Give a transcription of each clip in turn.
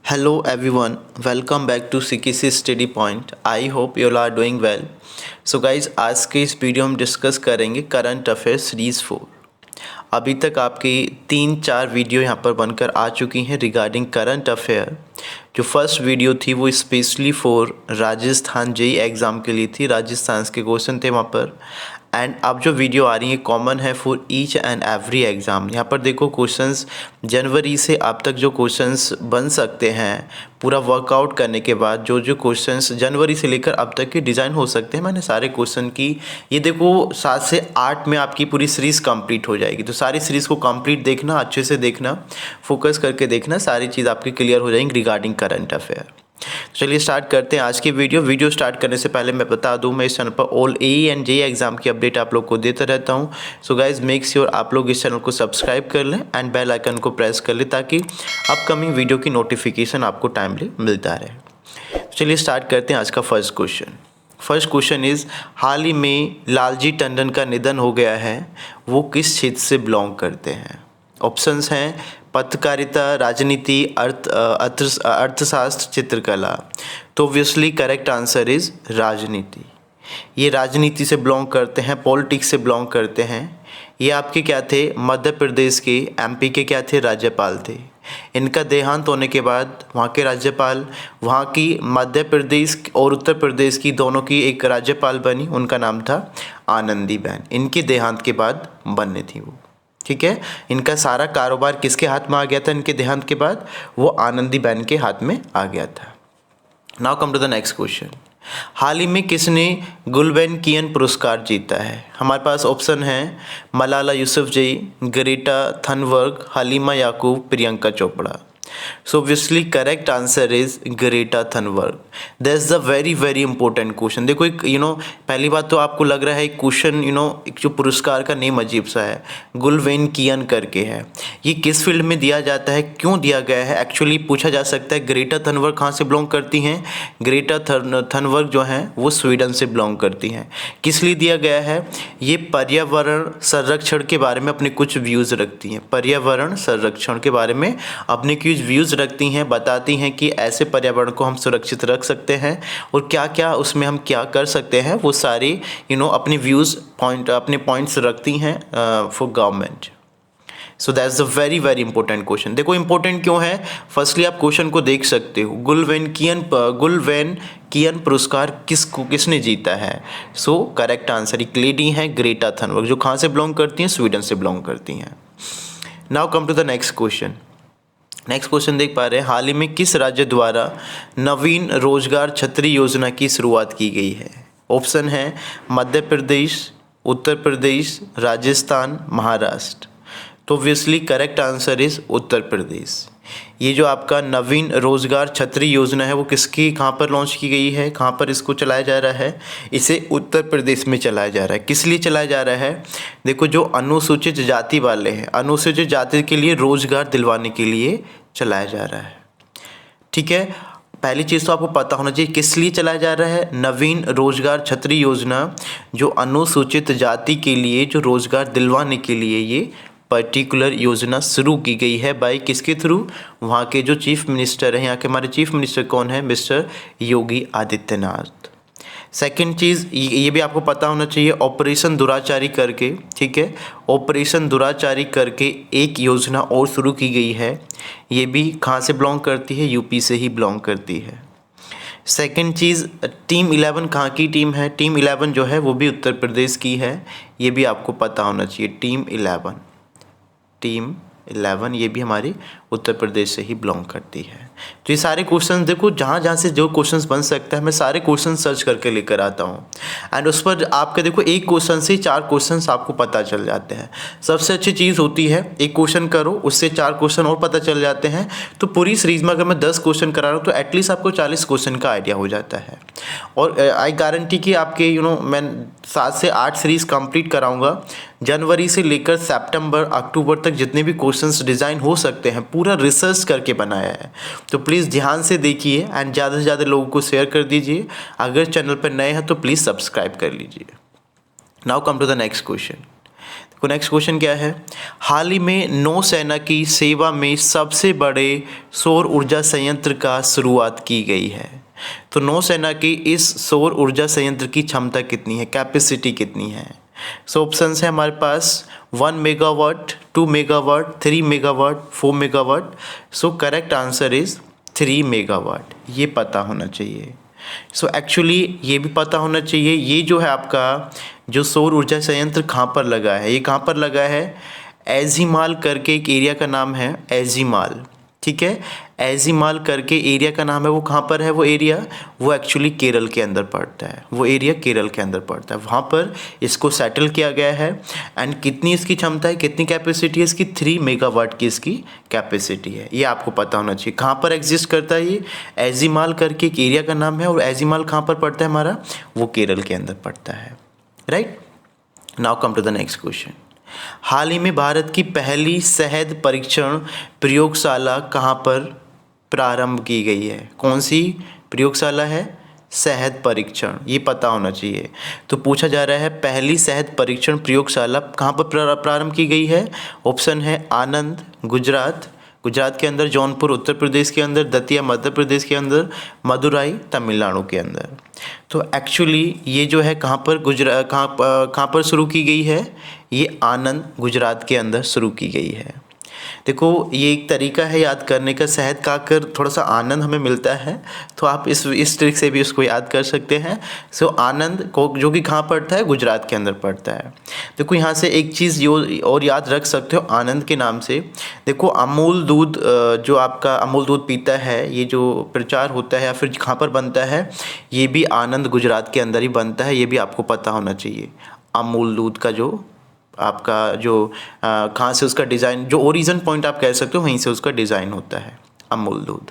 Hello everyone, welcome back to CKC Study Point. I hope you all are doing well. So guys, आज के इस video में discuss करेंगे current affair series 4। अभी तक आपकी 3-4 वीडियो यहाँ पर बनकर आ चुकी हैं रिगार्डिंग करंट अफेयर। जो फर्स्ट वीडियो थी वो specially for Rajasthan JE exam के लिए थी, राजस्थान के क्वेश्चन थे वहाँ पर। एंड अब जो वीडियो आ रही है कॉमन है for each and every exam. यहाँ पर देखो क्वेश्चंस जनवरी से अब तक जो क्वेश्चंस बन सकते हैं, पूरा वर्कआउट करने के बाद जो जो क्वेश्चंस जनवरी से लेकर अब तक के डिज़ाइन हो सकते हैं, मैंने सारे क्वेश्चन की ये देखो 7 से 8 में आपकी पूरी सीरीज़ कंप्लीट हो जाएगी। तो सारी सीरीज़ को कंप्लीट देखना, अच्छे से देखना, फोकस करके देखना, सारी चीज़ आपकी क्लियर हो जाएंगी रिगार्डिंग करंट अफेयर। चलिए स्टार्ट करते हैं आज की वीडियो स्टार्ट करने से पहले मैं बता दूं, मैं इस चैनल पर all AE and JE exam की अपडेट आप लोग को देता रहता हूं। सो गाइज मेक श्योर आप लोग इस चैनल को सब्सक्राइब कर लें एंड बेल आइकन को प्रेस कर लें ताकि अपकमिंग वीडियो की नोटिफिकेशन आपको टाइमली मिलता रहे। चलिए स्टार्ट करते हैं आज का फर्स्ट क्वेश्चन इज़ हाल ही में लालजी टंडन का निधन हो गया है, वो किस क्षेत्र से बिलोंग करते हैं? ऑप्शंस हैं पत्रकारिता, राजनीति, अर्थशास्त्र, चित्रकला। तो ऑब्वियसली करेक्ट आंसर इज़ राजनीति। ये राजनीति से बिलोंग करते हैं, पॉलिटिक्स से बिलोंग करते हैं। ये आपके क्या थे? मध्य प्रदेश के एमपी के क्या थे? राज्यपाल थे। इनका देहांत होने के बाद वहाँ के राज्यपाल, वहाँ की मध्य प्रदेश और उत्तर प्रदेश की दोनों की एक राज्यपाल बनी, उनका नाम था आनंदीबेन। इनके देहांत के बाद बनी थी वो, ठीक है। इनका सारा कारोबार किसके हाथ में आ गया था? इनके देहांत के बाद वो आनंदीबेन के हाथ में आ गया था। Now come to the next question. हाल ही में किसने गुल्बेनकियन पुरस्कार जीता है? हमारे पास ऑप्शन है Malala Yousafzai, Greta Thunberg, Halima Yakub, Priyanka Chopra. So obviously correct answer is Greta Thunberg. That's the very important question. देखो एक पहली बात तो आपको लग रहा है एक क्वेश्चन एक जो पुरस्कार का नेम अजीब सा है, गुल्बेनकियन करके है। ये किस फील्ड में दिया जाता है, क्यों दिया गया है? एक्चुअली पूछा जा सकता है ग्रेटा थनबर्ग कहाँ से बिलोंग करती हैं? ग्रेटा थनबर्ग जो हैं वो स्वीडन से बिलोंग करती हैं। किस लिए दिया गया है? ये पर्यावरण संरक्षण के बारे में अपने कुछ व्यूज़ रखती हैं। पर्यावरण संरक्षण के बारे में अपने कुछ व्यूज़ रखती हैं, बताती हैं कि ऐसे पर्यावरण को हम सुरक्षित रख सकते हैं और क्या क्या उसमें हम क्या कर सकते हैं, वो सारी अपने व्यूज़ अपने पॉइंट्स रखती हैं for government. So that's a very important question. देखो इंपॉर्टेंट क्यों है? फर्स्टली आप क्वेश्चन को देख सकते हो, गुल्बेनकियन पुरस्कार किसने जीता है? सो करेक्ट आंसर एक लेडी है ग्रेटा थनबर्ग, जो कहाँ से बिलोंग करती हैं? स्वीडन से बिलोंग करती हैं। Now come to the next question देख पा रहे हैं, हाल ही में किस राज्य द्वारा नवीन रोजगार छतरी योजना की शुरुआत की गई है? ऑप्शन है मध्य प्रदेश, उत्तर प्रदेश, राजस्थान, महाराष्ट्र। तो obviously correct answer is Uttar Pradesh. ये जो आपका नवीन रोजगार छतरी योजना है वो कहाँ पर लॉन्च की गई है, कहाँ पर इसको चलाया जा रहा है? इसे उत्तर प्रदेश में चलाया जा रहा है। किस लिए चलाया जा रहा है? देखो जो अनुसूचित जाति वाले हैं, अनुसूचित जाति के लिए रोजगार दिलवाने के लिए चलाया जा रहा है, ठीक है। पहली चीज़ तो आपको पता होना चाहिए किस लिए चलाया जा रहा है। नवीन रोजगार छतरी योजना जो अनुसूचित जाति के लिए जो रोजगार दिलवाने के लिए ये पर्टिकुलर योजना शुरू की गई है बाय किसके थ्रू? वहाँ के जो चीफ मिनिस्टर हैं, यहाँ के हमारे चीफ मिनिस्टर कौन है? मिस्टर योगी आदित्यनाथ। सेकंड चीज़ ये भी आपको पता होना चाहिए, ऑपरेशन दुराचारी करके, ठीक है, ऑपरेशन दुराचारी करके एक योजना और शुरू की गई है। ये भी कहाँ से बिलोंग करती है? यूपी से ही बिलोंग करती है। सेकंड चीज़ टीम 11 कहाँ की टीम है? टीम 11 जो है वो भी उत्तर प्रदेश की है, ये भी आपको पता होना चाहिए। टीम 11 ये भी हमारी उत्तर प्रदेश से ही बिलोंग करती है। तो ये सारे क्वेश्चंस देखो, जहाँ से जो क्वेश्चंस बन सकता है मैं सारे क्वेश्चन सर्च करके लेकर आता हूँ एंड उस पर आपके देखो एक क्वेश्चन से 4 क्वेश्चंस आपको पता चल जाते हैं। सबसे अच्छी चीज़ होती है एक क्वेश्चन करो, उससे 4 क्वेश्चन और पता चल जाते हैं। तो पूरी सीरीज में अगर मैं 10 क्वेश्चन करा रहा हूँ तो एटलीस्ट आपको 40 क्वेश्चन का आइडिया हो जाता है। और आई गारंटी कि आपके मैं 7 से 8 सीरीज़ कंप्लीट कराऊंगा। जनवरी से लेकर सितंबर अक्टूबर तक जितने भी क्वेश्चंस डिज़ाइन हो सकते हैं पूरा रिसर्च करके बनाया है। तो प्लीज़ ध्यान से देखिए एंड ज़्यादा से ज़्यादा लोगों को शेयर कर दीजिए। अगर चैनल पर नए हैं तो प्लीज़ सब्सक्राइब कर लीजिए। Now come to the next question. तो नेक्स्ट क्वेश्चन क्या है, हाल ही में नौसेना की सेवा में सबसे बड़े सौर ऊर्जा संयंत्र का शुरुआत की गई है। तो नौसेना की इस सौर ऊर्जा संयंत्र की क्षमता कितनी है, कैपेसिटी कितनी है? सो ऑप्शंस है हमारे पास 1 megawatt, 2 megawatt, 3 megawatt, 4 megawatt. So correct answer is 3 megawatt. ये पता होना चाहिए। सो एक्चुअली ये भी पता होना चाहिए, ये जो है आपका जो सौर ऊर्जा संयंत्र कहाँ पर लगा है, ये कहाँ पर लगा है, एजीमाल करके एक एरिया का नाम है, एजीमाल, ठीक है, एजीमाल करके एरिया का नाम है। वो कहाँ पर है वो एरिया, वो एक्चुअली केरल के अंदर पड़ता है, वो एरिया केरल के अंदर पड़ता है, वहाँ पर इसको सेटल किया गया है। एंड कितनी इसकी क्षमता है, कितनी कैपेसिटी है इसकी, 3 मेगावाट की इसकी कैपेसिटी है। ये आपको पता होना चाहिए। कहाँ पर एग्जिस्ट करता है ये, एजीमाल करके एक एरिया का नाम है, और एजीमाल कहाँ पर पड़ता है हमारा, वो केरल के अंदर पड़ता है, right. Now come to the next question. हाल ही में भारत की पहली शहद परीक्षण प्रयोगशाला कहाँ पर प्रारंभ की गई है? कौन सी प्रयोगशाला है? शहद परीक्षण, ये पता होना चाहिए। तो पूछा जा रहा है पहली शहद परीक्षण प्रयोगशाला कहाँ पर प्रारंभ की गई है? ऑप्शन है आनंद गुजरात, गुजरात के अंदर, जौनपुर उत्तर प्रदेश के अंदर, दतिया मध्य प्रदेश के अंदर, मदुराई तमिलनाडु के अंदर। तो एक्चुअली ये जो है कहाँ पर कहाँ पर शुरू की गई है, ये आनंद गुजरात के अंदर शुरू की गई है। देखो ये एक तरीका है याद करने का, शहद खाकर थोड़ा सा आनंद हमें मिलता है, तो आप इस ट्रिक से भी उसको याद कर सकते हैं। सो आनंद को जो कि कहाँ पड़ता है, गुजरात के अंदर पड़ता है। देखो यहाँ से एक चीज़ और याद रख सकते हो आनंद के नाम से। देखो अमूल दूध, जो आपका अमूल दूध पीता है, ये जो प्रचार होता है या फिर कहाँ पर बनता है, ये भी आनंद गुजरात के अंदर ही बनता है। ये भी आपको पता होना चाहिए। अमूल दूध का जो आपका जो कहाँ से उसका डिज़ाइन, जो ओरिजिन पॉइंट आप कह सकते हो, वहीं से उसका डिज़ाइन होता है, अमूल दूध।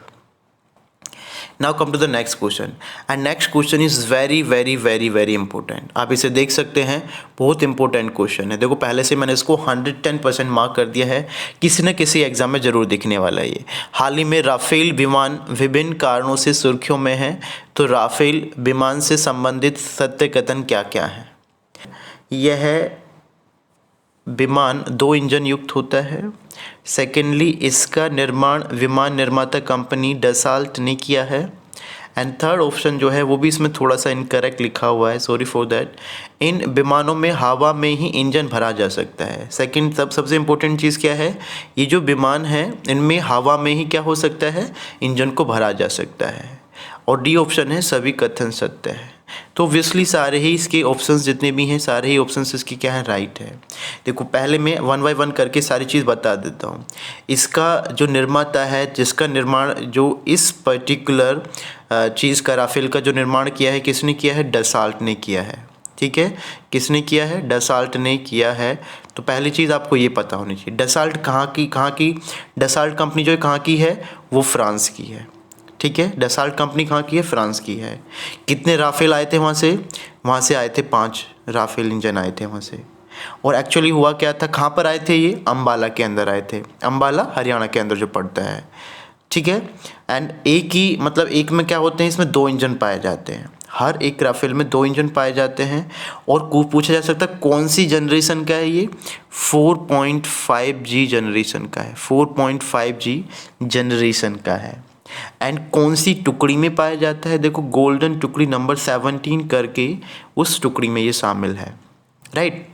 Now come to the next question, and next question is very very very very important. आप इसे देख सकते हैं, बहुत इंपॉर्टेंट क्वेश्चन है। देखो पहले से मैंने इसको 110% मार्क कर दिया है, किसी न किसी एग्जाम में ज़रूर दिखने वाला है ये। हाल ही में राफेल विमान विभिन्न कारणों से सुर्खियों में है, तो राफेल विमान से संबंधित सत्य कथन क्या क्या है? यह विमान 2 इंजन युक्त होता है। सेकेंडली इसका निर्माण विमान निर्माता कंपनी डसाल्ट ने किया है। एंड थर्ड ऑप्शन जो है वो भी इसमें थोड़ा सा इनकरेक्ट लिखा हुआ है, सॉरी फॉर दैट। इन विमानों में हवा में ही इंजन भरा जा सकता है। सेकंड सबसे इम्पोर्टेंट चीज़ क्या है, ये जो विमान है इनमें हवा में ही क्या हो सकता है, इंजन को भरा जा सकता है। और डी ऑप्शन है सभी कथन सत्य है। तो ऑब्वियसली सारे ही इसके ऑप्शंस जितने भी हैं, सारे ही ऑप्शंस इसके क्या है, राइट है। देखो पहले मैं 1 बाय 1 करके सारी चीज़ बता देता हूँ। इसका जो निर्माता है, जिसका निर्माण, जो इस पर्टिकुलर चीज़ का, राफेल का जो निर्माण किया है, किसने किया है, डसाल्ट ने किया है। ठीक है, किसने किया है, डसाल्ट ने किया है। तो पहली चीज़ आपको ये पता होनी चाहिए, डसाल्ट कहाँ की डसाल्ट कंपनी जो है कहाँ की है, वो फ्रांस की है। ठीक है, डसाल्ट कंपनी कहाँ की है, फ्रांस की है। कितने राफेल आए थे वहाँ से आए थे 5 राफेल इंजन आए थे वहाँ से। और एक्चुअली हुआ क्या था, कहाँ पर आए थे ये, अम्बाला के अंदर आए थे, अम्बाला हरियाणा के अंदर जो पड़ता है। ठीक है, एंड एक ही मतलब एक में क्या होते हैं, इसमें 2 इंजन पाए जाते हैं, हर एक राफेल में 2 इंजन पाए जाते हैं। और पूछा जा सकता है कौन सी जनरेशन का है ये, 4.5G जनरेशन का है, 4.5G जनरेशन का है। एंड कौन सी टुकड़ी में पाया जाता है, देखो गोल्डन टुकड़ी नंबर 17 करके उस टुकड़ी में ये शामिल है, राइट।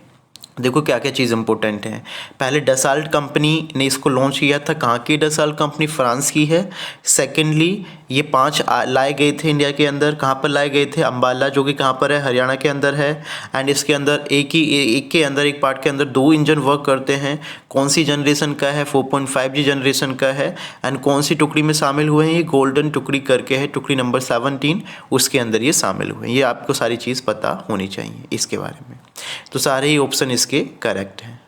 देखो क्या क्या चीज़ इंपॉर्टेंट है। पहले डसाल्ट कंपनी ने इसको लॉन्च किया था, कहाँ की डसाल्ट कंपनी, फ्रांस की है। सेकेंडली ये 5 लाए गए थे इंडिया के अंदर, कहाँ पर लाए गए थे, अम्बाला, जो कि कहाँ पर है, हरियाणा के अंदर है। एंड इसके अंदर एक पार्ट के अंदर 2 इंजन वर्क करते हैं। कौन सी जनरेशन का है, 4.5G जनरेशन का है। एंड कौन सी टुकड़ी में शामिल हुए हैं, ये गोल्डन टुकड़ी करके है, टुकड़ी नंबर 17, उसके अंदर ये शामिल हुए हैं। ये आपको सारी चीज़ पता होनी चाहिए इसके बारे में। तो सारे ही ऑप्शन इसके करेक्ट हैं।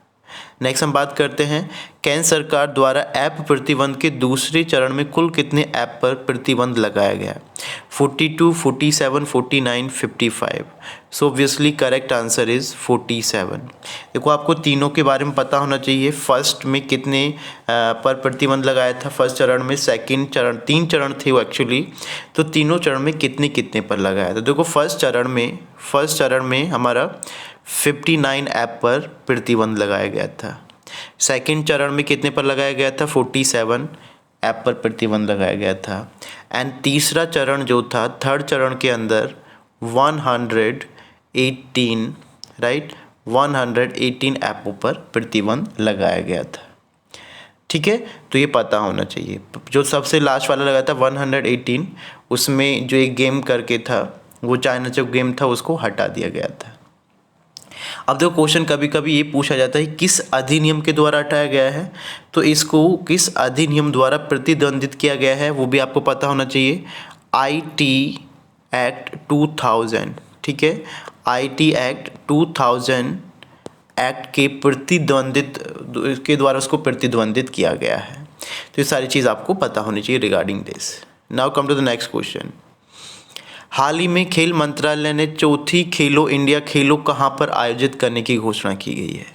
नेक्स्ट हम बात करते हैं, केंद्र सरकार द्वारा ऐप प्रतिबंध के दूसरे चरण में कुल कितने ऐप पर प्रतिबंध लगाया गया? 42, 47, 49, 55। So obviously correct answer is 47। देखो आपको तीनों के बारे में पता होना चाहिए। फर्स्ट में कितने पर प्रतिबंध लगाया था फर्स्ट चरण में, सेकंड चरण, 3 चरण थे वो एक्चुअली, तो तीनों चरण में कितने कितने पर लगाया था। देखो फर्स्ट चरण में हमारा 59 ऐप पर प्रतिबंध लगाया गया था। सेकंड चरण में कितने पर लगाया गया था? 47 ऐप पर प्रतिबंध लगाया गया था। एंड तीसरा चरण जो था, थर्ड चरण के अंदर 118 राइट 118 ऐपों पर प्रतिबंध लगाया गया था। ठीक है, तो ये पता होना चाहिए। जो सबसे लास्ट वाला लगा था 118, उसमें जो एक गेम करके था, वो चाइना चौक गेम था, उसको हटा दिया गया था। अब देखो क्वेश्चन कभी कभी ये पूछा जाता है किस अधिनियम के द्वारा हटाया गया है, तो इसको किस अधिनियम द्वारा प्रतिबंधित किया गया है वो भी आपको पता होना चाहिए। IT एक्ट 2000, ठीक है, IT एक्ट 2000 एक्ट के प्रतिद्वंदित के द्वारा उसको प्रतिद्वंदित किया गया है। तो ये सारी चीज़ आपको पता होनी चाहिए regarding this. Now come to the next question. हाल ही में खेल मंत्रालय ने चौथी खेलो इंडिया खेलो कहाँ पर आयोजित करने की घोषणा की गई है?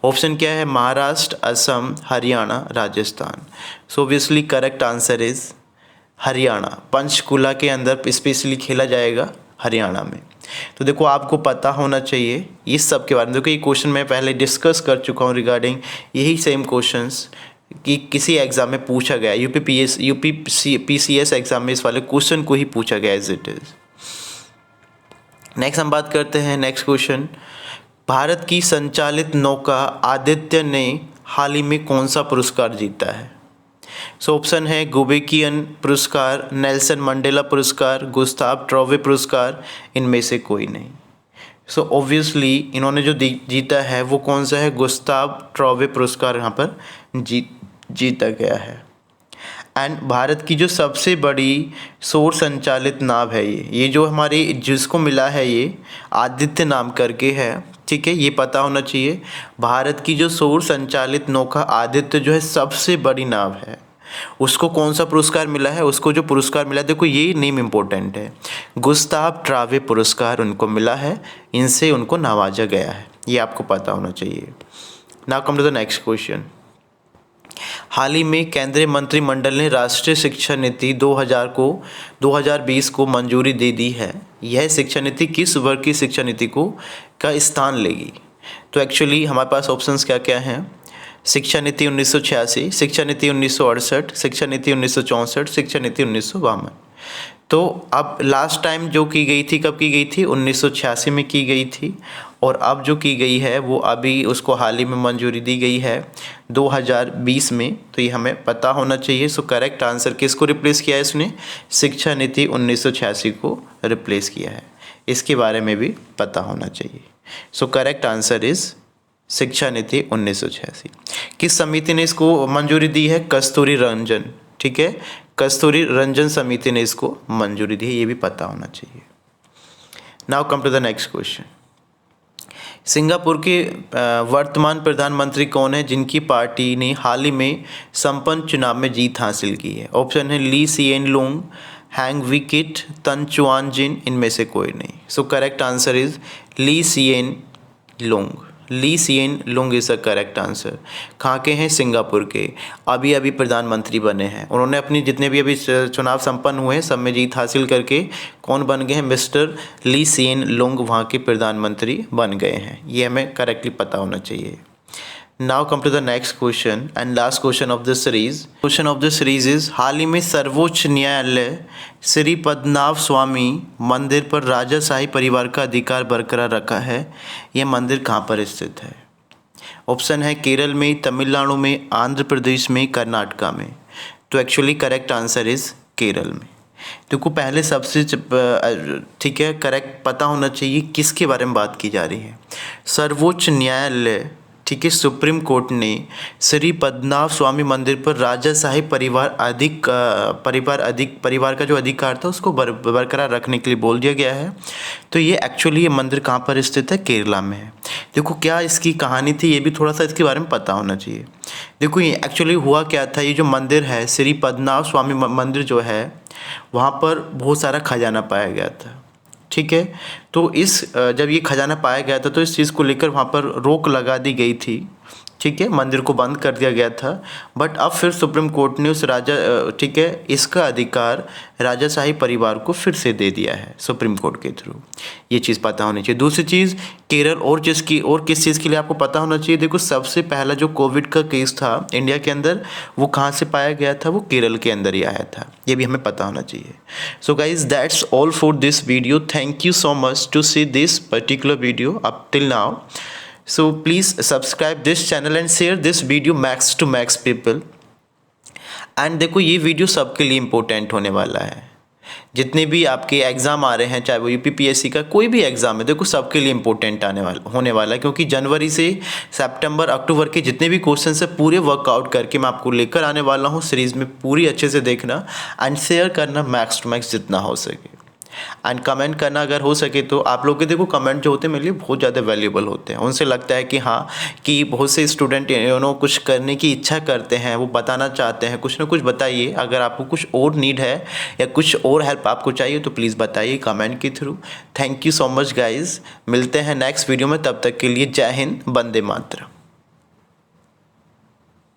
ऑप्शन क्या है? Maharashtra, Assam, Haryana, Rajasthan. So obviously correct answer is Haryana. Panchkula के अंदर स्पेशली खेला जाएगा हरियाणा में। तो देखो आपको पता होना चाहिए इस सब के बारे में। देखो ये क्वेश्चन मैं पहले डिस्कस कर चुका हूँ रिगार्डिंग यही सेम क्वेश्चंस कि किसी एग्ज़ाम में पूछा गया, UPPCS एग्ज़ाम में इस वाले क्वेश्चन को ही पूछा गया एज इट इज़। नेक्स्ट हम बात करते हैं नेक्स्ट क्वेश्चन। भारत की संचालित नौका आदित्य ने हाल ही में कौन सा पुरस्कार जीता है? सो ऑप्शन है गुबेकियन पुरस्कार, नेल्सन मंडेला पुरस्कार, गुस्ताव ट्रॉवे पुरस्कार, इनमें से कोई नहीं। सो ऑब्वियसली इन्होंने जो जीता है वो कौन सा है? गुस्ताव ट्रॉवे पुरस्कार यहाँ पर जीता गया है। एंड भारत की जो सबसे बड़ी सौर संचालित नाव है ये जो हमारे जिसको मिला है ये आदित्य नाम करके है, ठीक है, ये पता होना चाहिए। भारत की जो सौर संचालित नौका आदित्य जो है सबसे बड़ी नाव है, उसको कौन सा पुरस्कार मिला है? उसको जो पुरस्कार मिला है, देखो ये नेम इम्पोर्टेंट है, गुस्ताव ट्रावे पुरस्कार उनको मिला है, इनसे उनको नवाजा गया है, ये आपको पता होना चाहिए। Now come to the next question. हाल ही में केंद्रीय मंत्रिमंडल ने राष्ट्रीय शिक्षा नीति 2020 को मंजूरी दे दी है। यह शिक्षा नीति किस वर्ग की शिक्षा नीति का स्थान लेगी? तो एक्चुअली हमारे पास ऑप्शंस क्या क्या हैं? शिक्षा नीति 1986, शिक्षा नीति 1968, शिक्षा नीति 1964, शिक्षा नीति 1952। तो अब लास्ट टाइम जो की गई थी, कब की गई थी? 1986 में की गई थी, और अब जो की गई है वो अभी उसको हाल ही में मंजूरी दी गई है 2020 में। तो ये हमें पता होना चाहिए। सो करेक्ट आंसर किसको रिप्लेस किया है इसने? शिक्षा नीति 1986 को रिप्लेस किया है, इसके बारे में भी पता होना चाहिए। सो करेक्ट आंसर इज शिक्षा नीति 1986। किस समिति ने इसको मंजूरी दी है? कस्तूरी रंजन, ठीक है, कस्तूरी रंजन समिति ने इसको मंजूरी दी है, ये भी पता होना चाहिए। Now come to the next question. Singapore के वर्तमान प्रधानमंत्री कौन है जिनकी पार्टी ने हाल ही में संपन्न चुनाव में जीत हासिल की है? ऑप्शन है ली सिएन लुंग, हैंग विकिट, तन चुआन जिन, इनमें से कोई नहीं। So correct answer is Lee Hsien Loong. Lee Hsien Loong is the correct answer. कहाँ के हैं? सिंगापुर के, अभी प्रधानमंत्री बने हैं। उन्होंने अपनी जितने भी अभी चुनाव संपन्न हुए हैं सब में जीत हासिल करके कौन बन गए हैं? मिस्टर ली सिएन लुंग वहाँ के प्रधानमंत्री बन गए हैं, ये हमें करेक्टली पता होना चाहिए। Now come to the next question and last question of the series. Question of the series is हाल ही में सर्वोच्च न्यायालय श्री पद्मनाभ स्वामी मंदिर पर राजाशाही परिवार का अधिकार बरकरार रखा है। यह मंदिर कहाँ पर स्थित है? ऑप्शन है केरल में, तमिलनाडु में, आंध्र प्रदेश में, कर्नाटका में। तो actually correct answer is Kerala में। देखो पहले सबसे ठीक है करेक्ट पता होना चाहिए किसके बारे में बात की जा रही है। सर्वोच्च न्यायालय, ठीक है, सुप्रीम कोर्ट ने श्री पद्मनाभ स्वामी मंदिर पर राजाशाही परिवार का जो अधिकार था उसको बरकरार रखने के लिए बोल दिया गया है। तो ये एक्चुअली ये मंदिर कहाँ पर स्थित है? केरला में है। देखो क्या इसकी कहानी थी, ये भी थोड़ा सा इसके बारे में पता होना चाहिए। देखो ये एक्चुअली हुआ क्या था, ये जो मंदिर है श्री पद्मनाभ स्वामी मंदिर जो है वहाँ पर बहुत सारा खजाना पाया गया था, ठीक है। तो जब ये खजाना पाया गया था तो इस चीज़ को लेकर वहाँ पर रोक लगा दी गई थी, ठीक है, मंदिर को बंद कर दिया गया था। बट अब फिर सुप्रीम कोर्ट ने उस राजा ठीक है, इसका अधिकार राजाशाही परिवार को फिर से दे दिया है सुप्रीम कोर्ट के थ्रू। ये चीज़ पता होनी चाहिए। दूसरी चीज़, केरल और किस चीज़ के लिए आपको पता होना चाहिए। देखो, सबसे पहला जो कोविड का केस था इंडिया के अंदर, वो कहाँ से पाया गया था, वो केरल के अंदर ही आया था। ये भी हमें पता होना चाहिए। So guys, that's all for this video. Thank you so much to see this particular video up till now. So please subscribe this channel and share this video max to max people। And देखो, ये video सबके लिए important होने वाला है। जितने भी आपके एग्ज़ाम आ रहे हैं, चाहे वो यूपीपीएससी का कोई भी एग्ज़ाम है, देखो सबके लिए इम्पोर्टेंट होने वाला है। क्योंकि जनवरी से सितंबर अक्टूबर के जितने भी क्वेश्चन है पूरे वर्कआउट करके मैं आपको लेकर आने वाला हूँ। सीरीज़ में पूरी अच्छे से देखना एंड शेयर करना मैक्स टू मैक्स जितना हो सके। एंड कमेंट करना अगर हो सके तो। आप लोग के देखो कमेंट जो होते हैं मेरे लिए बहुत ज़्यादा वैल्यूएबल होते हैं। उनसे लगता है कि हाँ, कि बहुत से स्टूडेंट कुछ करने की इच्छा करते हैं, वो बताना चाहते हैं, कुछ ना कुछ बताइए। अगर आपको कुछ और नीड है या कुछ और हेल्प आपको चाहिए तो प्लीज़ बताइए कमेंट के through. Thank you so much guys. मिलते हैं नेक्स्ट वीडियो में, तब तक के लिए जय हिंद, वंदे मातरम।